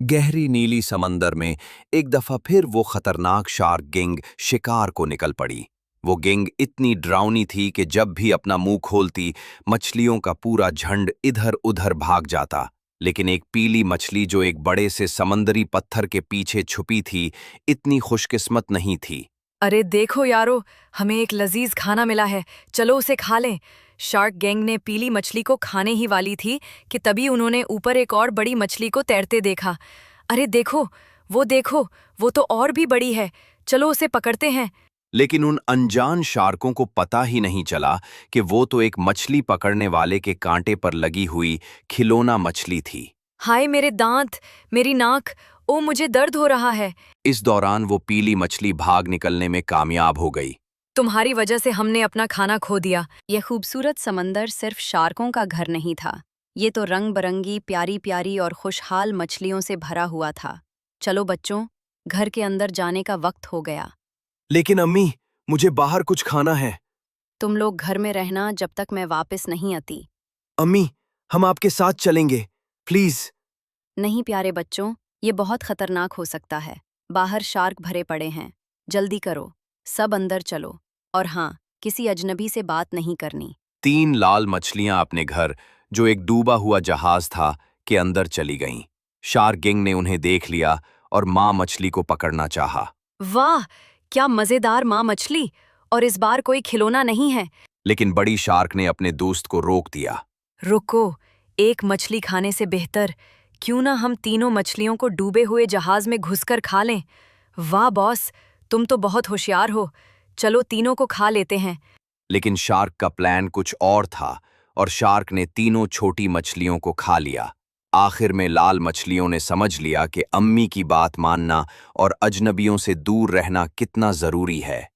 गहरी नीली समंदर में एक दफा फिर वो खतरनाक शार्क गिंग शिकार को निकल पड़ी। वो गिंग इतनी डरावनी थी कि जब भी अपना मुंह खोलती, मछलियों का पूरा झंड इधर उधर भाग जाता। लेकिन एक पीली मछली जो एक बड़े से समंदरी पत्थर के पीछे छुपी थी, इतनी खुशकिस्मत नहीं थी। अरे देखो यारो, हमें एक लजीज खाना मिला है, चलो उसे खा लें। शार्क गैंग ने पीली मछली को खाने ही वाली थी कि तभी उन्होंने ऊपर एक और बड़ी मछली को तैरते देखा। अरे देखो, वो तो और भी बड़ी है, चलो उसे पकड़ते हैं। लेकिन उन अनजान शार्कों को पता ही नहीं चला कि वो तो एक मछली पकड़ने वाले के कांटे पर लगी हुई खिलौना मछली थी। हाय मेरे दांत, मेरी नाक, ओ मुझे दर्द हो रहा है। इस दौरान वो पीली मछली भाग निकलने में कामयाब हो गई। तुम्हारी वजह से हमने अपना खाना खो दिया। यह खूबसूरत समंदर सिर्फ शार्कों का घर नहीं था, ये तो रंग बरंगी प्यारी प्यारी और खुशहाल मछलियों से भरा हुआ था। चलो बच्चों, घर के अंदर जाने का वक्त हो गया। लेकिन अम्मी, मुझे बाहर कुछ खाना है। तुम लोग घर में रहना जब तक मैं वापस नहीं आती। अम्मी, हम आपके साथ चलेंगे, प्लीज। नहीं प्यारे बच्चों, ये बहुत खतरनाक हो सकता है। बाहर शार्क भरे पड़े हैं, जल्दी करो, सब अंदर चलो। और हाँ, किसी अजनबी से बात नहीं करनी। 3 लाल मछलियां अपने घर, जो एक डूबा हुआ जहाज था, के अंदर चली गईं। शार्क गिंग ने उन्हें देख लिया और माँ मछली को पकड़ना चाहा। वाह, क्या मजेदार माँ मछली! और इस बार कोई खिलौना नहीं है। लेकिन बड़ी शार्क ने अपने दोस्त को रोक दिया। रुको, एक मछली खाने से बेहतर क्यों ना हम तीनों मछलियों को डूबे हुए जहाज में घुसकर खा लें। वाह बॉस, तुम तो बहुत होशियार हो, चलो तीनों को खा लेते हैं। लेकिन शार्क का प्लान कुछ और था और शार्क ने तीनों छोटी मछलियों को खा लिया। आखिर में लाल मछलियों ने समझ लिया कि अम्मी की बात मानना और अजनबियों से दूर रहना कितना जरूरी है।